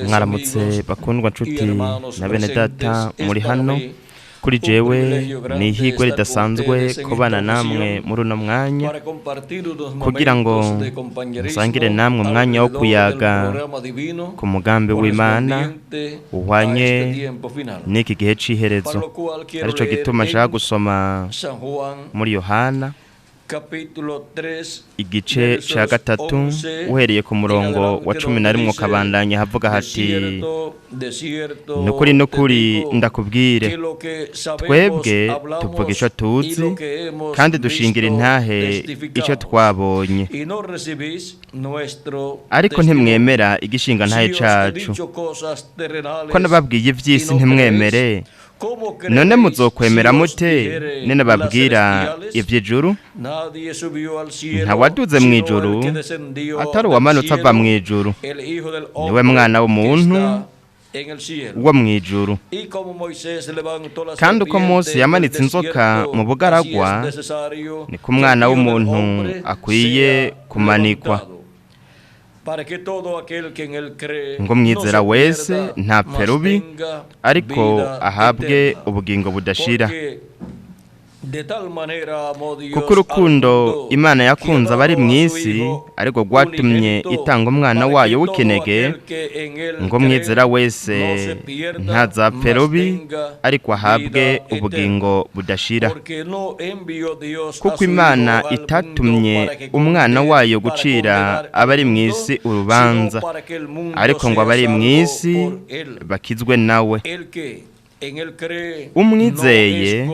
mwaramutse bakundwa nshuti na bene data muri hano kuri jewe ni ihigwe ridasanzwe kubana namwe muri uno mwanya kugira ngo musangire namwe umwanya wo kuyaga ku mugambi w'Imana uhwanye n'iki gihe c'iherezo. Arico gituma nshaka gusoma muri Yohana igice ca gatatu uhereye ku murongo wa 11 ukabandanya havuga hati nukuri ndakubwire twebwe tuvuga ico tuzi kandi dushingira intahe ico twabonye, ariko ntimwemera igishinga ntahe cacu. Ko nababwiye ivy'isi ntimwemere, none muzokwemera mute nene babwira ivy'ijuru? Ntawaduze mw'ijuru atari uwamanutse ava mw'ijuru, niwe mwana w'umuntu wo mw'ijuru. Kandi uko Mose yamanitse inzoka mu bugaragwa, niko umwana w'umuntu akwiye kumanikwa, ngo mwizera wese ntapfe rubi, ariko ahabwe ubugingo budashira. Kuko urukundo Imana yakunze abari mw'isi ariko rwatumye itanga umwana wayo w'ikinege, ngo mwizera wese ntazapfe rubi, ariko ahabwe ubugingo budashira. Kuko Imana itatumye umwana wayo gucira abari mw'isi urubanza, ariko ngo abari mw'isi bakizwe nawe. Umwizeye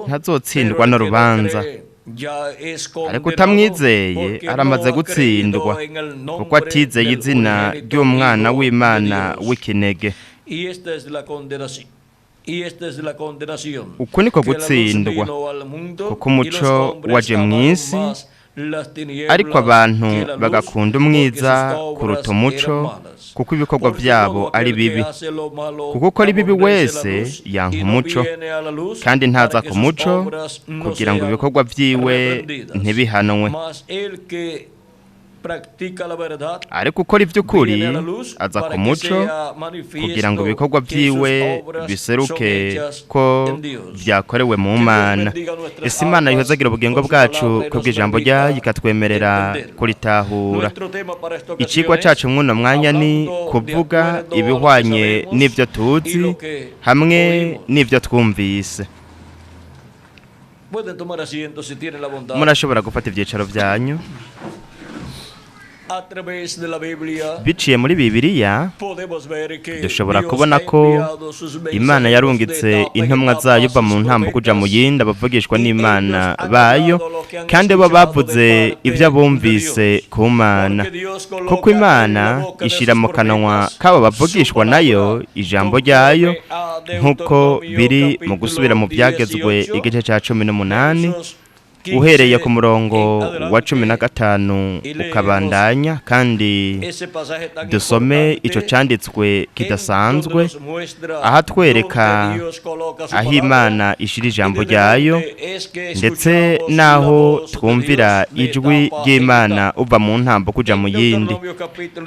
ntazotsindwa n'urubanza, ariko utamwizeye aramaze gutsindwa, kuko atizeye izina ry'umwana w'Imana w'ikinege. Uku niko gutsindwa, kuko umuco waje mw'isi, ariko abantu bagakunda umwiza kuruta umuco, kuko ibikorwa byabo ari bibi. Kuko ukora ibibi wese yanka umuco, kandi ntaza ku muco kugira ngo ibikorwa byiwe ntibihanwe. Ariko ukora iby'ukuri aza ku muco kugira ngo ibikorwa byiwe biseruke ko byakorewe mu Mana. Ese Imana yihozagira ubugingo bwacu kubw'ijambo ryayo ikatwemerera kuritahura. Icigwa cacu mw'uno mwanya ni kuvuga ibihwanye n'ivyo tuzi hamwe n'ivyo twumvise. Murashobora gufata ivyicaro vyanyu. Biciye muri Bibiliya dushobora kubona ko Imana yarungitse intumwa zayo uva mu ntambo kuja mu yindi, abavugishwa n'Imana bayo, kandi bo bavuze ibyo bumvise ku Mana. Kuko Imana ishira mu kanwa kabo bavugishwa nayo ijambo ryayo, nk'uko biri mu gusubira mu byagezwe igice ca 18 uhereye ku murongo wa 15 ukabandanya. Kandi dusome ico canditswe kidasanzwe aha twereka aho Imana ishira ijambo ryayo, ndetse naho twumvira ijwi ry'Imana uva mu ntambo kuja mu yindi.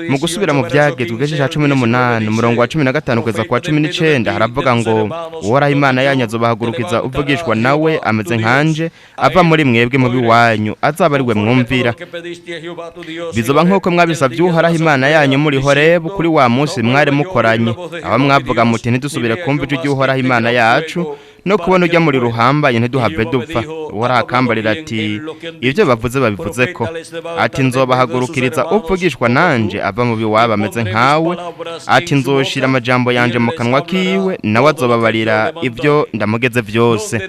Mu gusubira mu byagezwe igice ca 18 umurongo wa 15 kugeza kwa 19 haravuga ngo uhoraho Imana yanyu azobahagurukiza uvugishwa nawe ameze nkanje, ava muri mwebwe mubi wanyu, azaba ari we mwumvira. Bizoba nk'uko mwabisavye uhoraho Imana yanyu muri Horebu kuri wa munsi mwari mukoranye, aho mwavuga muti ntidusubire kumva ijwi ry'uhoraho Imana yacu, no kubona ujya muri ruhambaye ntiduhave dupfa. Uhoraho akambarira ati ibyo bavuze babivuze ko, ati nzobahagurukiriza uvugishwa nanje ava mu biwabo ameze nkawe, ati nzoshira amajambo yanje mu kanwa kiwe, nawe azobabarira ibyo ndamugeze vyose.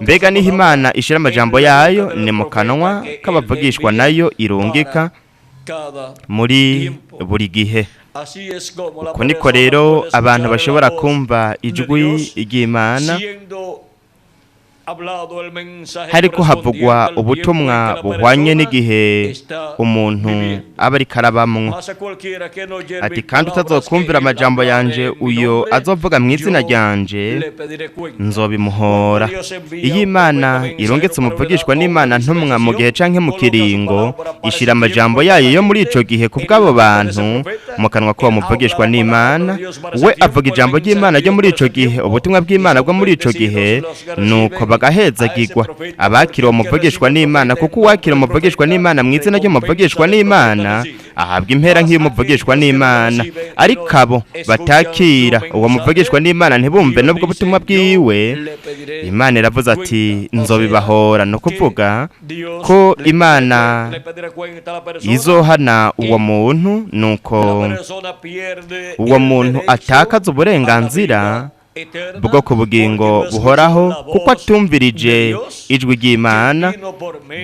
Mbega niho Imana ishira amajambo yayo ni mu kanwa k'abavugishwa nayo irungika muri buri gihe. Uko niko rero abantu bashobora kumva ijwi ry'Imana hariko havugwa ubutumwa buhwanye n'igihe umuntu aba ariko arabamwo. Ati kandi utazokumvira amajambo yanje uyo azovuga mu izina ryanje nzobimuhora. Iyo Imana irongetse umuvugishwa n'Imana ntumwa mu gihe canke mu kiringo, ishira amajambo yayo yo muri ico gihe ku bw'abo bantu mu kanwa ko muvugishwa n'Imana. We avuga ijambo ry'Imana ryo muri ico gihe, ubutumwa bw'Imana bwo muri ico gihe, nuko bagahezagirwa abakira umuvugishwa n'Imana, kuko uwakira umuvugishwa n'Imana mu izina ry'umuvugishwa n'Imana ahabwa impera nk'iy'umuvugishwa n'Imana. Ariko abo batakira uwo muvugishwa n'Imana ntibumve n'ubwo butumwa bwiwe, Imana iravuze ati nzobibahora. No kuvuga ko Imana izohana uwo muntu, nuko uwo muntu atakaza uburenganzira bwo ku bugingo buhoraho, kuko atumvirije ijwi ry'Imana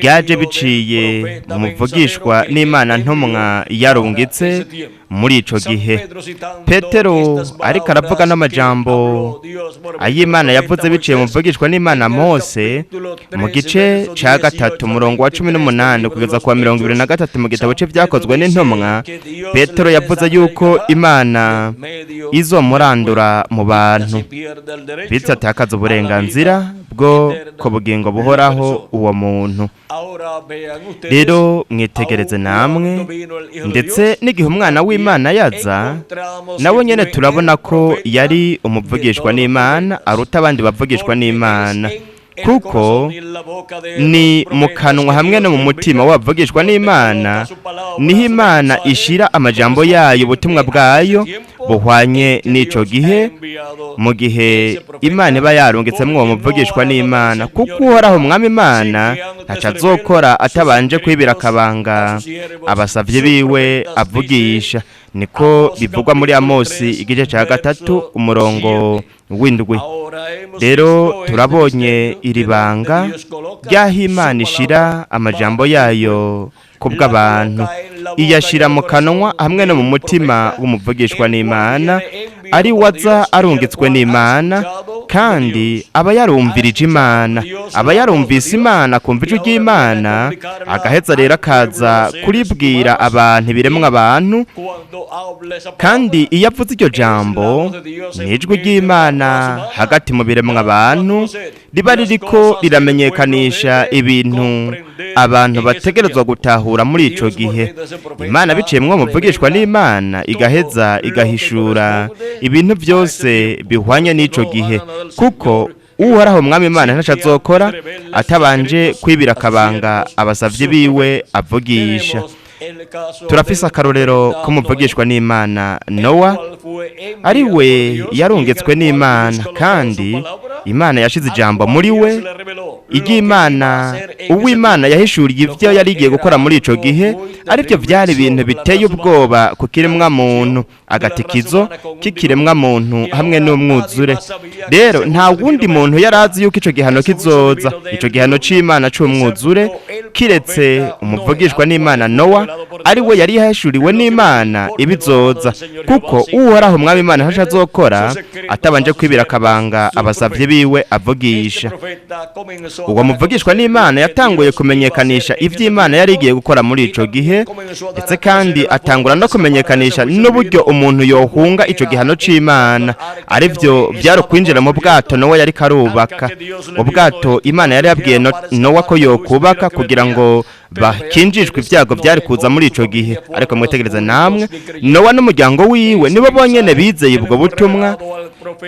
ryaje biciye mu muvugishwa n'Imana ntumwa yarungitse muri ico gihe. Petero ariko aravuga n'amajambo ay'Imana yavuze biciye mu muvugishwa n'Imana Mose mu gice ca 3 umurongo wa 18 kugeza kwa 23 mu gitabo cye vyakozwe n'intumwa. Petero yavuze yuko Imana izomurandura mu bantu bitse atakaza uburenganzira bwo ku bugingo buhoraho uwo muntu. Rero mwitegereze namwe, ndetse n'igihe umwana w'Imana yaza nawe nyene turabona ko yari umuvugishwa n'Imana aruta abandi bavugishwa n'Imana, kuko ni mu kanwa hamwe no mu mutima w'abavugishwa n'Imana niho Imana ishira amajambo yayo, ubutumwa bwayo buhwanye n'ico gihe, mu gihe Imana iba yarungitsemwo uwo muvugishwa n'Imana. Kuko uhoraho umwami Imana ntaco azokora atabanje kwibira akabanga abasavye biwe avugisha. Niko bivugwa muri Amosi igice ca 3 umurongo w'indwi. Rero turabonye iri banga ryaho Imana ishira amajambo yayo kubw'abantu, iyashira mu kanwa hamwe no mu mutima w'umuvugishwa n'Imana, ari waza arungitswe n'Imana, kandi aba yarumvirije Imana, aba yarumvise Imana, kumva ijwi ry'Imana, agaheza rero akaza kuribwira abantu ibiremwa abantu. Kandi iyo avuze iryo jambo n'ijwi ry'Imana hagati mu biremwa abantu, riba ririko riramenyekanisha ibintu abantu bategerezwa gutahura muri ico gihe. Imana biciyemwo muvugishwa n'Imana igaheza igahishura ibintu byose bihwanye n'ico gihe, kuko uhoraho umwami Imana ntaco azokora atabanje kwibira akabanga abasavye biwe avugisha. Turafise akarorero ko muvugishwa n'Imana Nowa, ari we yarungitswe n'Imana, kandi Imana yashize ijambo muri we iry'Imana. Uw'Imana yahishuriye ivyo yari igiye gukora muri ico gihe, arivyo vyari ibintu biteye ubwoba ku kiremwa muntu, agatikizo k'ikiremwa muntu hamwe n'umwuzure. Rero nta wundi muntu yarazi yuko ico gihano kizoza, ico gihano c'Imana c'umwuzure, kiretse umuvugishwa n'Imana Nowa, ari we yari yahishuriwe n'Imana ibizoza. Kuko uhoraho umwami Imana ntaco azokora atabanje kwibira akabanga abasavye biwe avugisha. Uwo muvugishwa n'Imana yatanguye kumenyekanisha ivy'Imana yari igiye gukora muri ico gihe, ndetse kandi atangura no kumenyekanisha n'uburyo umuntu yohunga ico gihano c'Imana, arivyo vyaro kwinjira mu bwato Nowa yari karubaka. Ubwato Imana yari yabwiye Nowa ko yokubaka kugira ngo bakinjishwe ibyago byari kuza muri ico gihe. Ariko mwitegereze namwe, Nowa n'umuryango wiwe nibo bonyene bizeye ubwo butumwa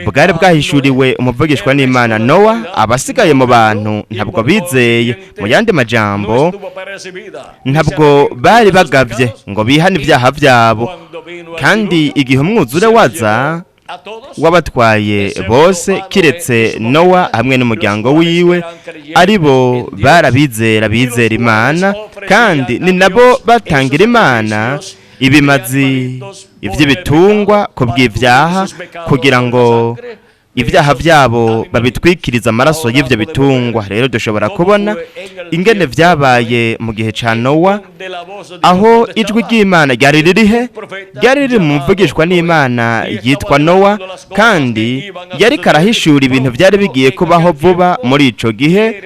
bwari bwahishuriwe umuvugishwa n'Imana Nowa. Abasigaye mu bantu ntabwo bizeye. Mu yandi majambo, ntabwo bari bagavye ngo bihane ibyaha byabo. Kandi igihe umwuzure waza wabatwaye bose kiretse Nowa hamwe n'umuryango wiwe, aribo bizera Imana, kandi ni nabo batangira Imana ibimazi ivy'ibitungwa ku bw'ivyaha, kugira ngo ibyaha byabo babitwikiriza amaraso y'ibyo bitungwa. Rero dushobora kubona ingene vyabaye mu gihe ca Nowa, aho ijwi ry'Imana ryari ririhe, ryari riri mu mvugishwa n'Imana yitwa Nowa, kandi yari karahishura ibintu vyari bigiye kubaho vuba muri ico gihe,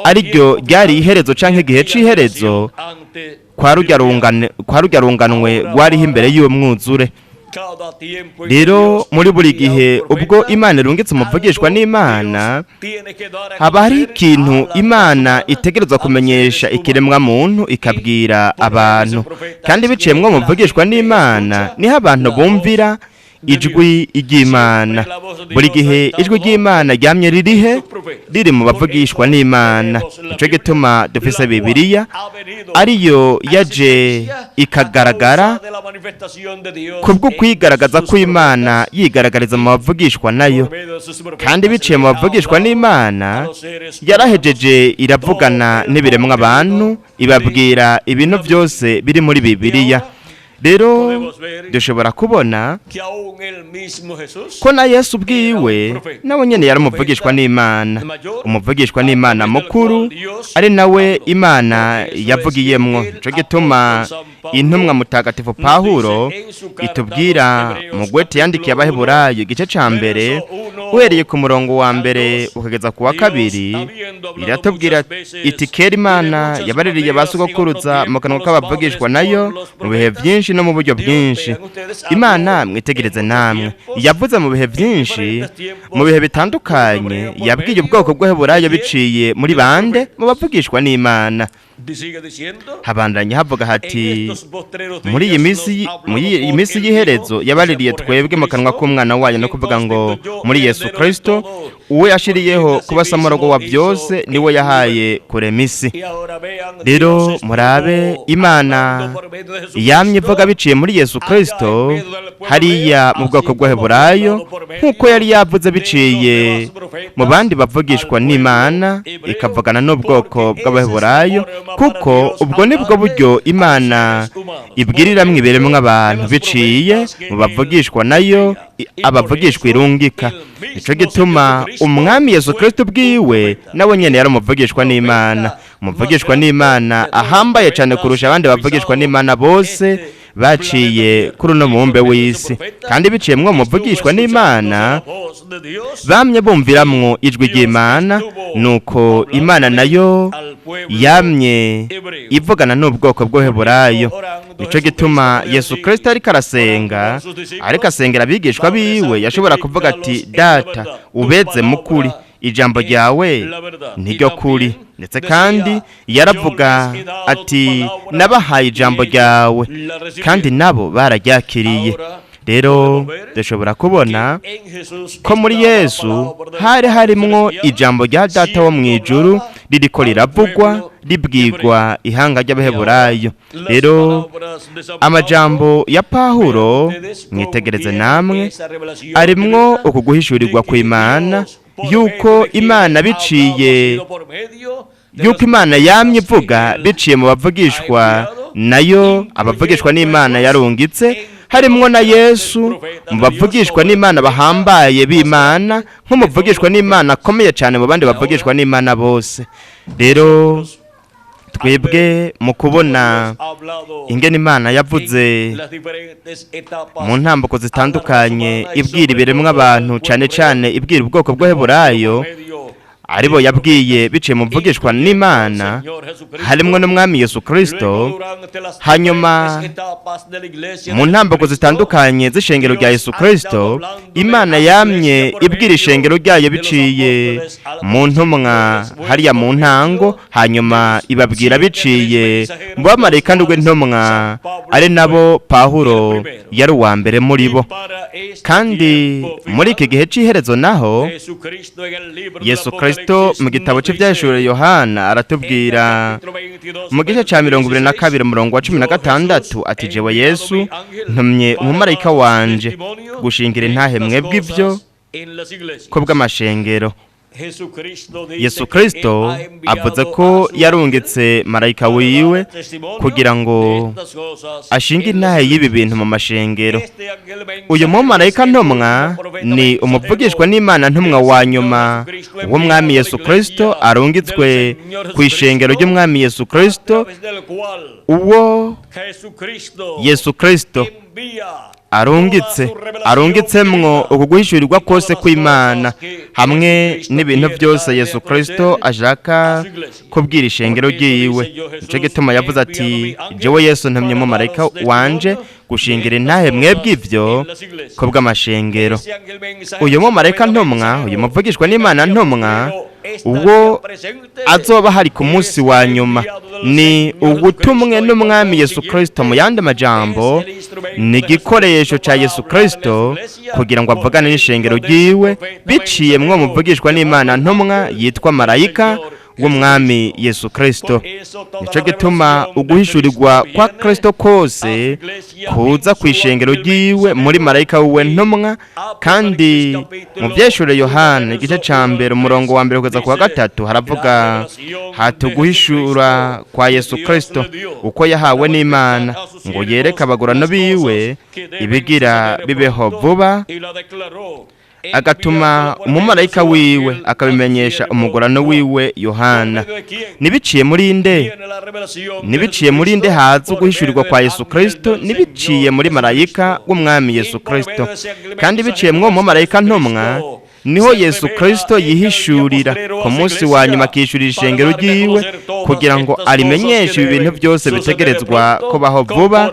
ariryo ryari iherezo canke igihe c'iherezo kwa rurya runganwe rwariho imbere y'uwo mwuzure. Rero muri buri gihe ubwo Imana irungitse umuvugishwa n'Imana, haba hari ikintu Imana itegerezwa kumenyesha ikiremwa muntu ikabwira abantu, kandi biciye mwo muvugishwa n'Imana niho abantu bumvira ijwi ry'Imana. Buri gihe ijwi ry'Imana ryamye ririhe, riri mu bavugishwa n'Imana. Nico gituma dufise Bibiliya ariyo yaje ikagaragara kubwo kwigaragaza ko Imana yigaragariza mu bavugishwa nayo, kandi biciye mu bavugishwa n'Imana yarahejeje iravugana n'ibiremwa abantu, ibabwira ibintu byose biri muri Bibiliya. Rero dushobora kubona ko na Yesu ubwiwe nawe nyene yari umuvugishwa n'Imana, umuvugishwa n'Imana mukuru, ari nawe Imana yavugiyemwo. Nico gituma intumwa mutagatifu Pawulo itubwira mu gwete yandikiye Abaheburayo igice ca mbere uhereye ku murongo wa mbere ukageza ku wa kabiri, iratubwira iti kera Imana yabaririye basugokuruza mu kanwa k'abavugishwa nayo mu bihe vyinshi no mu buryo bwinshi. Imana mwitegereze namwe yavuze mu bihe byinshi, mu bihe bitandukanye, yabwiye ubwoko bw'Abaheburayo biciye muri bande, mu bavugishwa n'Imana. Habandanya havuga hati muri iyi minsi y'iherezo yabaririye twebwe mu kanwa k'umwana wayo, no kuvuga ngo muri Yesu Kristo, uwe yashiriyeho kuba samorogo wa byose, niwe yahaye kurema isi. Rero murabe Imana yamye ivuga biciye muri Yesu Kristo hariya mu bwoko bw'Abaheburayo, nk'uko yari yavuze biciye mu bandi bavugishwa n'Imana, ikavugana n'ubwoko bw'Abaheburayo, kuko ubwo nibwo buryo Imana ibwiriramwo ibiremwa abantu biciye mu bavugishwa nayo, abavugishwa irungika. Nico gituma umwami Yesu Kristo bwiwe nawe nyene yari umuvugishwa n'Imana, umuvugishwa n'Imana ahambaye cyane kurusha abandi bavugishwa n'Imana bose baciye kuri uno mubumbe w'isi. Kandi biciye mwo muvugishwa n'Imana bamye bumviramwo ijwi ry'Imana, nuko Imana nayo yamye ivugana n'ubwoko bw'Abaheburayo. Nico gituma Yesu Kristo ariko arasenga, ariko asengera abigishwa biwe, yashobora kuvuga ati data ubeze mukuri, ijambo ryawe niryo kuri. Ndetse kandi yaravuga ati nabahaye ijambo ryawe, kandi nabo bararyakiriye. Rero dushobora kubona ko muri Yesu hari harimwo ijambo rya data wo mw'ijuru ririko riravugwa, ribwirwa ihanga ry'Abaheburayo. Rero amajambo ya Pawulo mwitegereze namwe arimwo ukuguhishurirwa kw'Imana, yuko Imana biciye, yuko Imana yamye ivuga biciye mu bavugishwa nayo, abavugishwa n'Imana yarungitse, harimwo na Yesu mu bavugishwa n'Imana bahambaye b'Imana, nk'umuvugishwa n'Imana akomeye cyane mu bandi bavugishwa n'Imana bose. Rero twebwe mu kubona ingene Imana yavuze mu ntambuko zitandukanye ibwira ibiremwa abantu, cyane cyane ibwira ubwoko bw'Abaheburayo, aribo yabwiye biciye mu mvugishwa n'Imana, harimwo n'umwami Yesu Kristo. Hanyuma mu ntambuko zitandukanye z'ishengero rya Yesu Kristo, Imana yamye ibwira ishengero ryayo biciye mu ntumwa hariya mu ntango, hanyuma ibabwira biciye mu bamarayika ndwi ntumwa, ari nabo Pawulo yari uwa mbere muri bo. Kandi muri iki gihe cy'iherezo naho Yesu Kristo mu gitabo cy'ibyahishuriwe Yohana aratubwira mu gice cya 22 umurongo wa 16 ati jewe Yesu ntumye umumarayika wanje gushingira intahe mwebwe ibyo ko bw'amashengero. Yesu Kristo avuze ko yarungitse marayika wiwe kugira ngo ashinge intahe y'ibi bintu mu mashengero. Uyu mumarayika ntumwa ni umuvugishwa n'Imana ntumwa wa nyuma w'umwami Yesu Kristo arungitswe ku ishengero ry'umwami Yesu Kristo, uwo Yesu Kristo arungitsemwo ukuguhishurirwa kose kw'Imana hamwe n'ibintu byose Yesu Kristo ashaka kubwira ishengero ryiwe. Nico gituma yavuze ati, jewe Yesu ntumye umumarayika wanje gushingira intahe mwebwe ivyo ko bw'amashengero. Uyu mumarayika ntumwa, uyu muvugishwa n'Imana ntumwa, uwo azoba hari ku munsi wa nyuma ni ugutumwe n'umwami Yesu Kristo. Mu yandi majambo, ni igikoresho ca Yesu Kristo kugira ngo avugane n'ishengero ryiwe biciye mwo muvugishwa n'Imana ntumwa yitwa marayika w'umwami Yesu Kristo. Nico gituma uguhishurirwa kwa Kristo kose kuza ku ishengero ryiwe muri marayika wiwe ntumwa. Kandi mu vyeshure Yohana igice ca mbere umurongo wa mbere kugeza ku wa gatatu haravuga hati uguhishura kwa Yesu Kristo uko yahawe n'Imana ngo yereke abagurano biwe ibigira bibeho vuba, agatuma umumarayika wiwe akabimenyesha umugurano wiwe Yohana. Nibiciye muri nde haza uguhishurirwa kwa Yesu Kristo, nibiciye muri marayika w'umwami Yesu Kristo. Kandi biciye mwo mumarayika ntumwa niho Yesu Kristo yihishurira ku munsi wa nyuma akishurira ishengero ryiwe kugira ngo arimenyeshe ibintu byose bitegerezwa kubaho vuba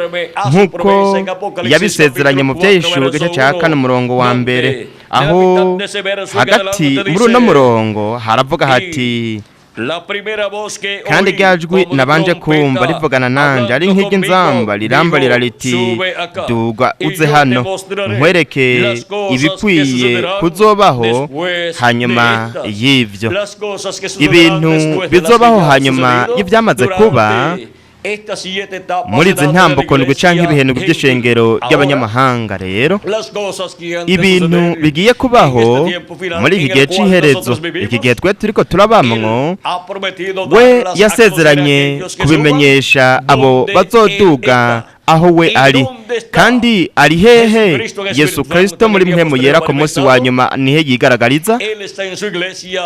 nk'uko yabisezeranye mu byahishuriwe igice cya 4 umurongo wa mbere, aho hagati muri uno murongo haravuga hati, kandi rya jwi nabanje kumva rivugana nanje ari nk'iry'inzamba rirambarira riti, duga uze hano nkwereke ibikwiye kuzobaho hanyuma y'ivyo. Ibintu bizobaho hanyuma y'ivyamaze kuba muri izi ntambuko ndwi canke ibihenugwi by'ishengero ry'abanyamahanga. Rero ibintu bigiye kubaho muri iki gihe c'iherezo, iki gihe twe turiko turabamwo, we yasezeranye kubimenyesha abo bazoduga aho we ari. Kandi ari hehe? Yesu Kristo muri mpemu yera ku munsi wa nyuma nihe yigaragariza?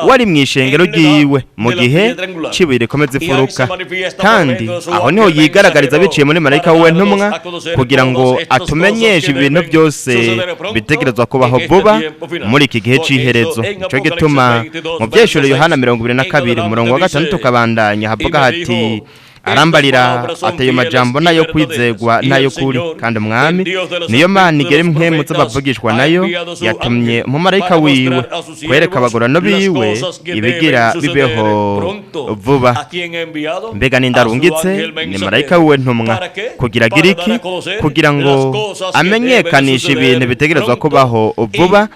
Wari mw'ishengero ryiwe mu gihe cibuye rikomeza ifuruka, kandi aho niho yigaragariza biciye muri marayika wiwe ntumwa kugira ngo atumenyeshe ibintu byose bitegerezwa kubaho vuba muri iki gihe c'iherezo. Nico gituma mu vyeshure Yohana 22 umurongo wa 6 tukabandanya havuga hati, arambarira atayo majambo nayo kwizegwa nayo kuri, kandi umwami niyo Mana igere mpemu z'abavugishwa nayo yatumye umumarayika wiwe kwereka abagurano biwe ibigira bibeho vuba. Mbega nindarungitse ni marayika wiwe ntumwa kugira agira iki? Kugira ngo amenyekanishe ibintu bitegerezwa kubaho vuba.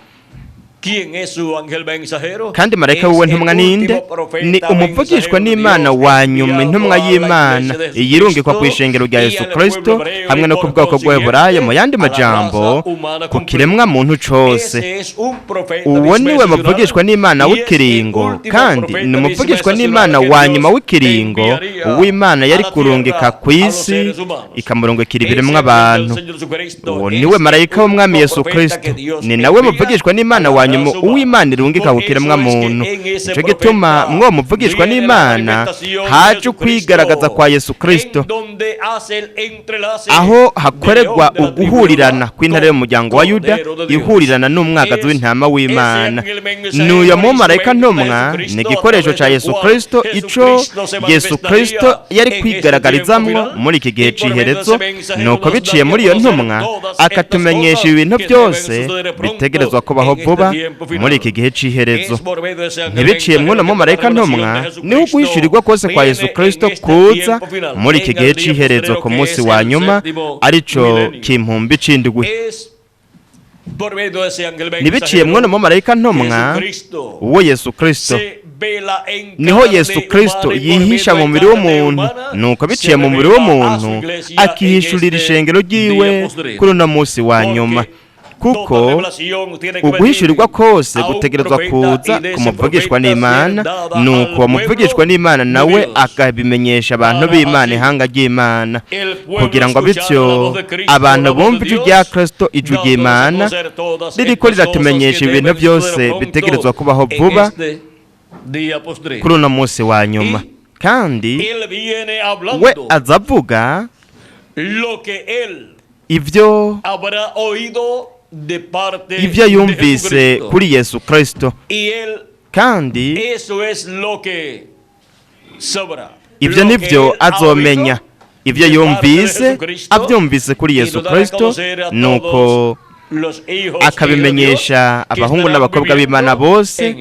Kandi marayika wiwe ntumwa ninde? Ni umuvugishwa n'Imana wa nyuma, intumwa y'Imana yirungikwa ku ishengero rya Yesu Kristo hamwe no ku bwoko bw'Ebraya. Mu yandi majambo, ku kiremwa muntu cose. Uwo niwe muvugishwa n'Imana w'ikiringo, kandi ni umuvugishwa n'Imana wa nyuma w'ikiringo uw'Imana yari kurungika ku isi ikamurungikira ibiremwa abantu. Uwo niwe marayika w'umwami Yesu Kristo, ni nawe muvugishwa n'Imana wa nyuma uw'Imana irungika ku kiremwa muntu. Nico gituma mwo muvugishwa n'Imana haje kwigaragaza kwa Yesu Kristo, aho hakorerwa uguhurirana kw'intare y'umuryango wa Yuda ihurirana n'umwagazi w'intama w'Imana. N'uyo mumarayika ntumwa ni igikoresho ca Yesu Kristo, ico Yesu Kristo yari kwigaragarizamwo muri iki gihe c'iherezo. Nuko biciye muri iyo ntumwa akatumenyesha ibintu byose bitegerezwa kubaho vuba muri iki gihe c'iherezo. Ntibiciye mwuno mumarayika ntumwa niho guhishurirwa kose kwa Yesu Kristo kuza muri iki gihe c'iherezo ku munsi wa nyuma, arico kimpumbi c'indwi. Ntibiciye mwuno mumarayika ntumwa uwo Yesu Kristo, niho Yesu Kristo yihisha mu mubiri w'umuntu. Nuko biciye mu mubiri w'umuntu akihishurira ishengero ryiwe kuri uno munsi wa nyuma. kuko uguhishurirwa kose gutegerezwa kuza ku muvugishwa n'Imana, nuko uwo muvugishwa n'Imana nawe akabimenyesha abantu b'Imana ihanga ry'Imana, kugira ngo bityo abantu bumve ijwi rya Kristo, ijwi ry'Imana ririko riratumenyesha ibintu byose bitegerezwa kubaho vuba kuri uno munsi wa nyuma. Kandi we azavuga ibyo yumvise kuri Yesu Kristo, kandi ibyo nibyo azomenya. Ibyo yumvise abyumvise kuri Yesu Kristo, nuko akabimenyesha abahungu n'abakobwa b'Imana bose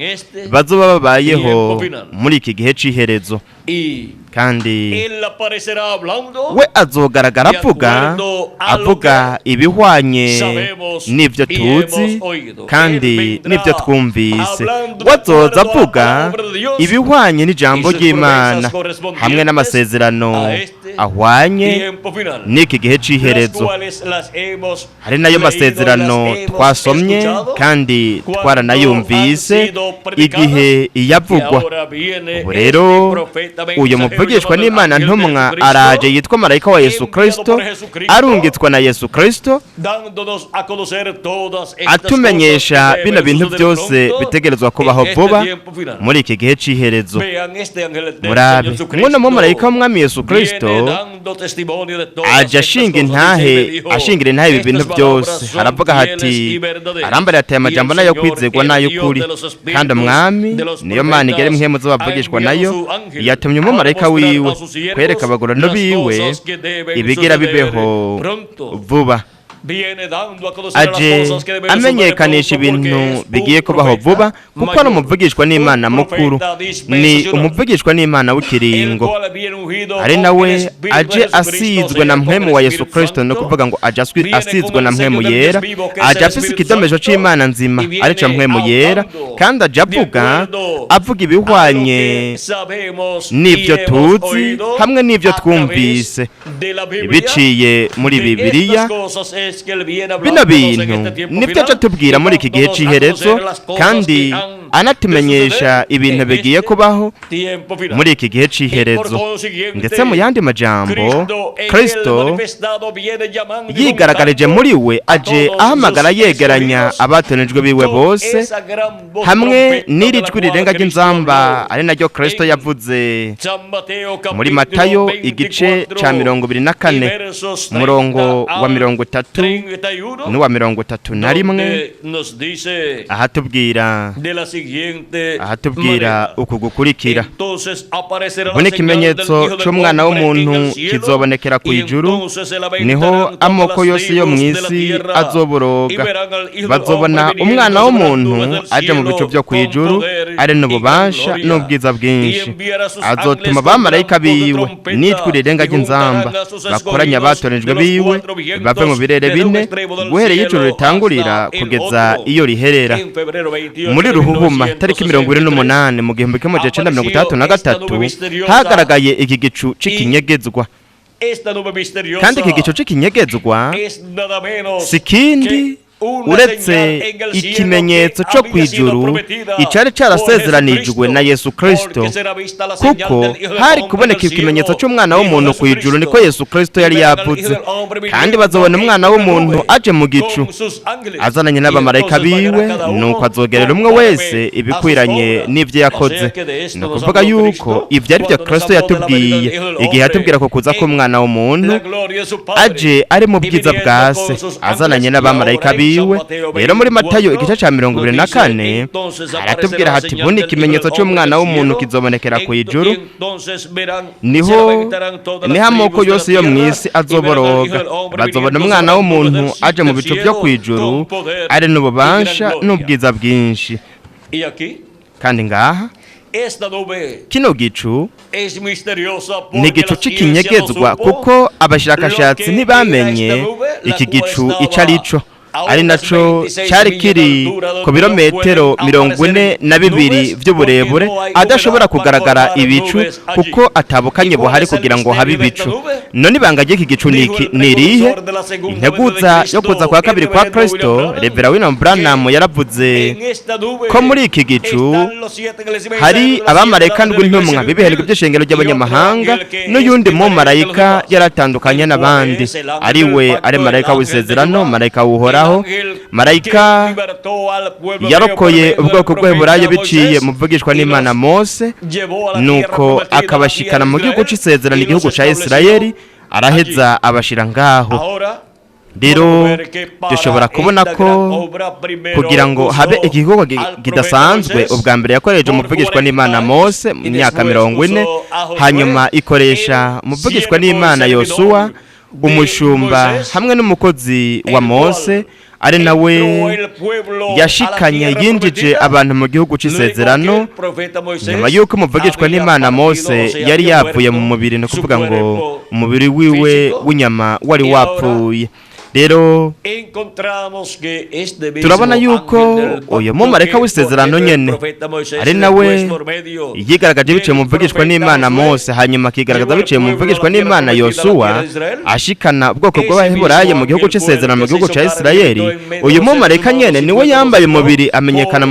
bazoba babayeho muri iki gihe cy'iherezo. Kandi we azogaragara avuga ibihwanye n'ibyo tuzi kandi n'ibyo twumvise. we azoza avuga ibihwanye n'ijambo ry'Imana hamwe n'amasezerano ahwanye n'iki gihe cy'iherezo. hari nayo masezerano twasomye kandi twaranayumvise igihe iyavugwa. ubu rero uyu muvugishwa n'Imana ntumwa araje, yitwa marayika wa Yesu Kristo, arungitswa na Yesu Kristo, atumenyesha bino bintu byose bitegerezwa kubaho vuba muri iki gihe cy'iherezo. murabe nk'uno mumarayika w'umwami Yesu Kristo aje ashingira intahe ibi bintu byose. haravuga hati, arambara ati, amajambo nayo kwizerwa n'ay'ukuri, kandi umwami niyo Mana igera impwemu z'abavugishwa nayo, yatumye umumarayika wiwe kwereka abagorano biwe ibigira bibeho vuba. aje amenyekanisha ibintu bigiye kubaho vuba, kuko ari umuvugishwa n'Imana mukuru, ni umuvugishwa n'Imana w'ikiringo. ari nawe aje asizwe na mpwemu wa Yesu Kristo, no kuvuga ngo aje asizwe na mpwemu yera, aje afise ikidomejo c'Imana nzima arico mpwemu yera, kandi aje avuga ibihwanye n'ibyo tuzi hamwe n'ibyo twumvise biciye muri Bibiliya. bino bintu nibyo aje atubwira muri iki gihe cy'iherezo, kandi anatumenyesha ibintu bigiye kubaho muri iki gihe cy'iherezo. ndetse mu yandi majambo, Kristo yigaragarije muri we, aje ahamagara yegeranya abatonejwe biwe bose, hamwe n'iri jwi rirenga ry'inzamba, ari naryo Kristo yavuze muri Matayo igice ca 24 umurongo wa 30 n'uwa 31. ahatubwira uku gukurikira: ubone ikimenyetso cy'umwana w'umuntu kizobonekera ku ijuru, niho amoko yose yo mu isi azoboroga. bazobona umwana w'umuntu aje mu bicu byo ku ijuru, ari n'ububasha n'ubwiza bwinshi. azotuma abamarayika biwe n'ijwi rirenga ry'inzamba bakoranya abatonejwe biwe bave mu birere bine, guhereye ijuru ritangurira kugeza iyo riherera. muri Ruhuhuma tariki 28 mu 1963 hagaragaye iki gicu c'ikinyegezwa, kandi iki gicu c'ikinyegezwa si kindi uretse ikimenyetso cyo kwijuru icari carasezeranijwe na Yesu Kristo, kuko hari kuboneka ikimenyetso cy'umwana w'umuntu ku ijuru, niko Yesu Kristo yari yavuze. kandi bazobona umwana w'umuntu aje mu gicu azananye n'abamarayika biwe, nuko azogerera umwe wese ibikwiranye n'ibyo yakoze. ni ukuvuga yuko ibyo ari byo Kristo yatubwiye igihe yatubwira ko kuza k'umwana w'umuntu aje ari mu bwiza bwa se azananye n'abamarayika biwe. rero muri Matayo igice ca 24 aratubwira hati, bundi ikimenyetso cy'umwana w'umuntu kizobonekera ku ijuru, niho amoko yose yo mu isi azoboroga. bazobona umwana w'umuntu aje mu bicu byo ku ijuru, ari n'ububasha n'ubwiza bwinshi. kandi ngaha kino gicu ni igicu c'ikinyegezwa, kuko abashakashatsi ntibamenye iki gicu ico ari cyo. ari naco cyari kiri ku birometero 42 by'uburebure, adashobora kugaragara ibicu kuko atabukanye buhari kugira ngo habe ibicu. None ibanga ry'iki gicu nirihe? Integuza yo kuza kwa kabiri kwa Kristo, Revera William Branham yaravuze ko muri iki gicu hari abamarayika n'intumwa bibiherwa by'ishengero ry'abanyamahanga, n'uyundi mu marayika yaratandukanye n'abandi, ari we ari marayika w'isezerano, marayika w'uhoraho, marayika yarokoye ubwoko bw'Aburayo biciye mu vugishwa n'Imana Mose, nuko akabashikana mu gihugu c'isezerano, igihugu ca Isirayeli, araheza abashira ngaho. Rero dushobora kubona ko kugira ngo habe igikorwa kidasanzwe, ubwa mbere yakoreje umuvugishwa n'Imana Mose mu myaka 40, hanyuma ikoresha umuvugishwa n'Imana Yosuwa, umushumba hamwe n'umukozi wa Mose, ari nawe yashikanye yinjije abantu mu gihugu c'isezerano. Nyuma yuko umuvugishwa n'Imana Mose yari yavuye mu mubiri, no kuvuga ngo umubiri wiwe w'inyama wari wapfuye. Rero turabona yuko uyu mumarayika w'isezerano nyene ari nawe yigaragaje biciye mu mvugishwa n'Imana Mose, hanyuma akigaragaza biciye mu mvugishwa n'Imana Yosuwa, ashikana ubwoko bw'Abaheburayo mu gihugu c'isezerano, mu gihugu ca Isirayeli. Uyu mumarayika nyene niwe yambaye umubiri amenyekana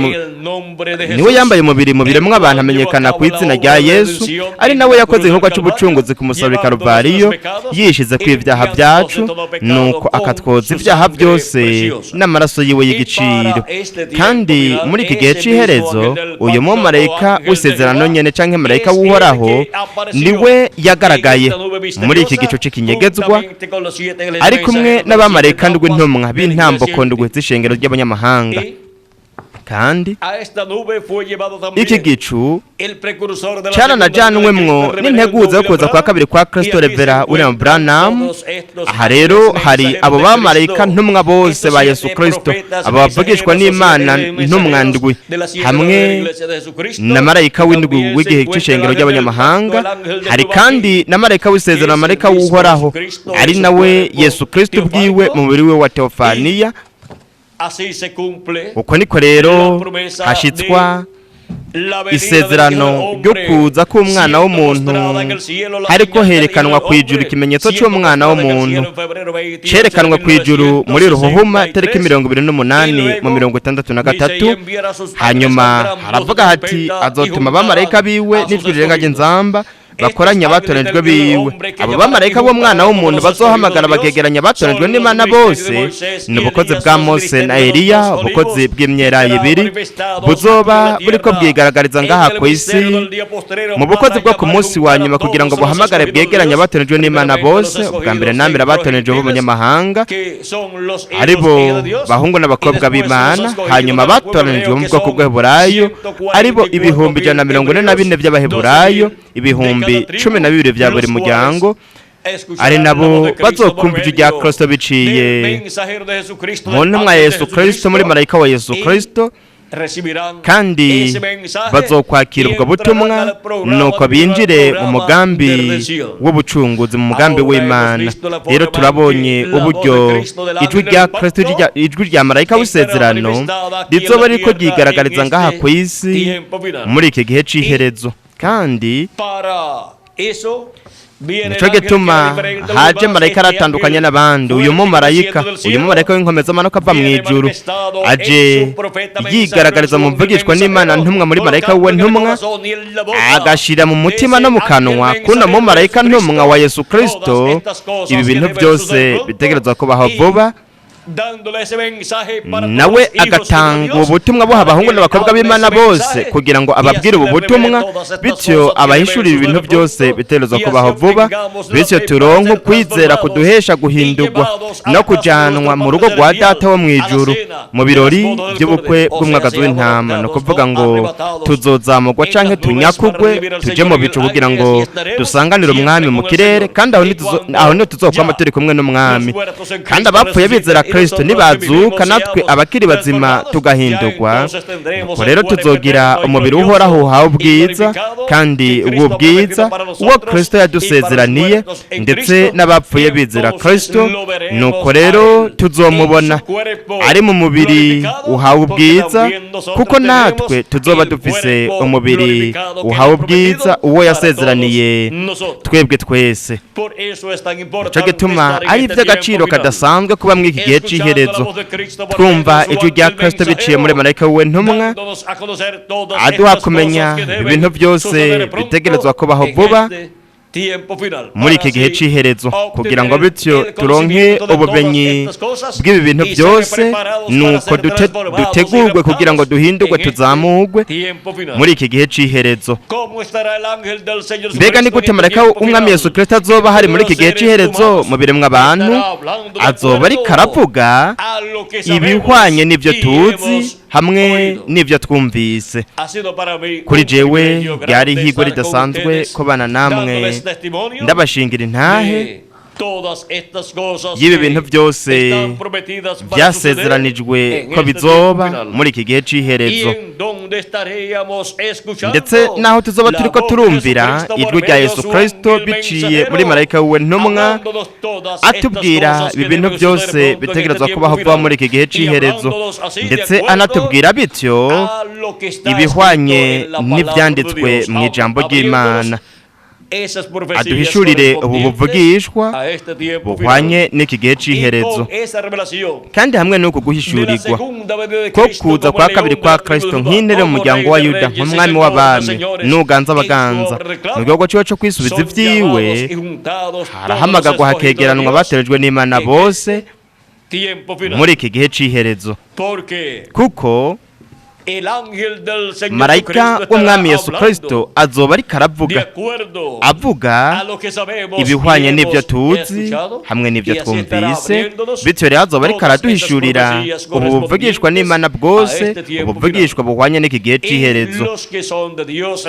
niwe yambaye umubiri mu biremwa abantu, amenyekana ku izina rya Yesu, ari nawe yakoze igikorwa c'ubucunguzi ku musaraba Karuvariyo, yishize ku ivyaha byacu, nuko akatwoza ivyaha byose n'amaraso yiwe y'igiciro. Kandi muri iki gihe c'iherezo, uyu mumarayika w'isezerano nyene canke marayika w'uhoraho niwe yagaragaye muri iki gico c'ikinyegezwa, ari kumwe n'abamarayika n'intumwa b'intambuko ndwi z'ishengero ry'abanyamahanga. Kandi iki gicu cyaranajyanwemwo n'integuza yo kuza kwa kabiri kwa Kristo, Revera William Branham. Aha rero hari abo bamarayika ntumwa bose ba Yesu Kristo, abo bavugishwa n'Imana ntumwa ndwi, hamwe na marayika w'indwi w'igihe cy'ishengero ry'abanyamahanga. Hari kandi na marayika w'isezerano, marayika w'uhoraho, ari nawe Yesu Kristo ubwiwe mu mubiri we wa Teofaniya. Uko niko rero hashitswa isezerano ryo kuza k'umwana w'umuntu, hariko herekanwa kw'ijuru ikimenyetso cy'umwana w'umuntu, cerekanwa kw'ijuru muri Ruhuhuma tariki 28 mu 63. Hanyuma haravuga hati azotuma abamarayika biwe n'ijwi rirenga ry'inzamba bakoranya abatoranijwe biwe. Abo bamarayika b'umwana w'umuntu bazohamagara bagegeranya abatoranijwe n'Imana bose, n'ubukozi bwa Mose na Eliya, ubukozi bw'imyelayo ibiri buzoba buriko bwigaragariza ngaha ku isi mu bukozi bwo ku munsi wa nyuma, kugira ngo buhamagare bwegeranya abatoranijwe n'Imana bose, ubwa mbere nambere abatoranijwe b'abanyamahanga, aribo bahungu n'abakobwa b'Imana, hanyuma abatoranijwe mu bwoko bw'Abaheburayo, aribo 144 by'Abaheburayo, 12 vya buri muryango, ari nabo bazokumva ijwi rya Kristo biciye mu ntumwa ya Yesu Kristo, muri marayika wa Yesu Kristo, kandi bazokwakira ubwo butumwa, nuko binjire mu mugambi w'ubucunguzi, mu mugambi w'Imana. Rero turabonye uburyo ijwi rya Kristo, ijwi rya marayika w'isezerano rizoba riko ryigaragariza ngaha ku isi muri iki gihe c'iherezo. Kandi nico gituma haje marayika aratandukanye n'abandi. Uyu mumarayika w'inkomeza amanuka ava mu ijuru, aje yigaragariza mu mvugishwa n'Imana ntumwa muri marayika we ntumwa, agashira mu mutima no mu kanwa kuno mumarayika ntumwa wa Yesu Kristo ibi bintu byose bitegerezwa kubaho vuba. Nawe agatanga ubutumwa buha abahungu n'abakobwa b'Imana bose, kugira ngo ababwire ubu butumwa, bityo abahishurira ibintu byose bitegerezwa kubaho vuba, bityo turonke kwizera kuduhesha guhindurwa no kujanwa mu rugo rwa Data wo mu ijuru mu birori by'ubukwe bw'umwagazi w'intama. No kuvuga ngo tuzozamurwa canke tunyakugwe tuje mu bicu, kugira ngo dusanganire umwami mu kirere, kandi aho niho tuzokwama turi kumwe n'umwami. Kandi abapfuye bizera Kristo nibazuka natwe abakiri bazima tugahindurwa, nuko rero tuzogira umubiri uhoraho uhawe ubwiza, kandi ubwo bwiza uwo Kristo yadusezeraniye, ndetse n'abapfuye bizera Kristo, nuko rero tuzomubona ari mu mubiri uhawe ubwiza, kuko natwe tuzoba dufise umubiri uhawe ubwiza uwo yasezeraniye twebwe twese. Nico gituma ari iby'agaciro kadasanzwe kuba muri iki gihe cy'iherezo twumva ijwi rya Kristo biciye muri marayika we ntumwa, aduha kumenya ibintu byose bitegerezwa kubaho vuba muri iki gihe cy'iherezo, kugira ngo bityo turonke ubumenyi bw'ibi bintu byose, nuko dutegurwe kugira ngo duhindurwe, tuzamurwe muri iki gihe cy'iherezo. Mbega ni gute marayika w'umwami Yesu Kristo azoba hari muri iki gihe cy'iherezo mu biremwa abantu? Azoba ariko aravuga ibihwanye n'ibyo tuzi hamwe n'ibyo twumvise. Kuri jewe ryari ihigwa ridasanzwe kubana namwe, ndabashingira intahe y'ibi bintu byose byasezeranijwe ko bizoba muri iki gihe cy'iherezo, ndetse naho tuzoba turiko turumvira ijwi rya Yesu Kristo biciye muri marayika we ntumwa atubwira ibi bintu byose bitegerezwa kubaho vuba muri iki gihe cy'iherezo, ndetse anatubwira bityo ibihwanye n'ibyanditswe mu ijambo ry'Imana, aduhishurire ubu buvugishwa buhwanye n'iki gihe cy'iherezo. Kandi hamwe n'uku guhishurirwa ko kuza kwa kabiri kwa Kristo nk'intebe mu muryango wa Yuda, nk'umwami w'abami n'uganza abaganza, mu gihugu ciwe co kwisubiza ivyiwe, harahamagagwa hakegeranwa abaterejwe n'Imana bose muri iki gihe cy'iherezo, kuko marayika w'umwami Yesu Kristo azoba ariko avuga ibihwanye n'ibyo tuzi hamwe n'ibyo twumvise, bityo rero azoba ariko araduhishurira ubu buvugishwa n'Imana bwose, ubuvugishwa buhwanye n'iki gihe cy'iherezo.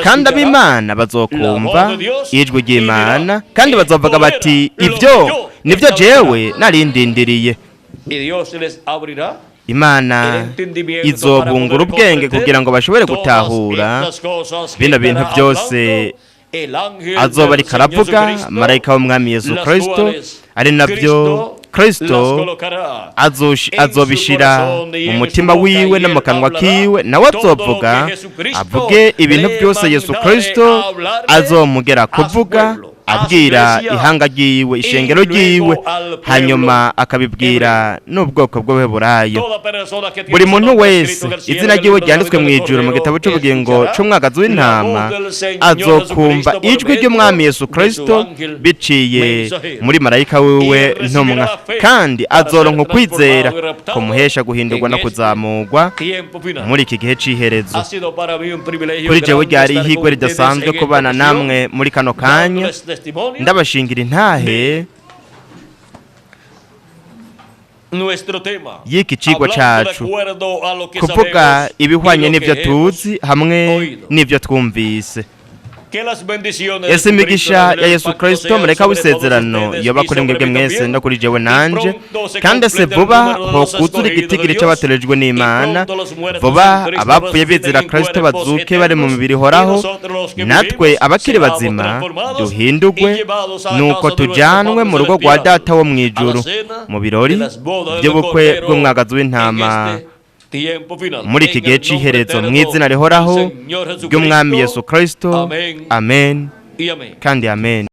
Kandi ab'Imana bazokumva ijwi ry'Imana, kandi bazovuga bati ibyo nibyo jewe narindindiriye. Imana izobungura ubwenge kugira ngo bashobore gutahura bino bintu byose azoba ariko aravuga marayika w'umwami Yesu Kristo, ari nabyo Kristo azobishira mu mutima wiwe no mu kanwa kiwe, nawe azovuga avuge ibintu byose Yesu Kristo azomugera kuvuga, abwira ihanga ryiwe, ishengero ryiwe, hanyuma akabibwira n'ubwoko bw'Abaheburayo. Buri muntu wese izina ryiwe ryanditswe mu ijuru mu gitabo cy'ubugingo cy'umwagazi w'intama azokumva ijwi ry'umwami Yesu Kristo biciye muri marayika wiwe ntumwa, kandi azoronka ukwizera kumuhesha guhindurwa no kuzamurwa muri iki gihe cy'iherezo. Kuri jewe ryari ihigwe ridasanzwe kubana namwe muri kano kanya, ndabashingira intahe y'iki cigwa cacu, kuvuga ibihwanye n'ibyo tuzi hamwe n'ibyo twumvise. Ese imigisha ya Yesu Kristo marayika w'isezerano yoba kuri mwebwe mwese no kuri jewe nanje, kandi ese vuba hokuzura igitigiri c'abaterejwe n'Imana, vuba abapfuye bizera Kristo bazuke bari mu mibiri ihoraho, natwe abakiri bazima duhindurwe, nuko tujanwe mu rugo rwa Data wo mw'ijuru mu birori by'ubukwe bw'umwagazi w'intama muri iki gihe cy'iherezo, mu izina rihoraho ry'umwami Yesu Kristo. Amen kandi amen.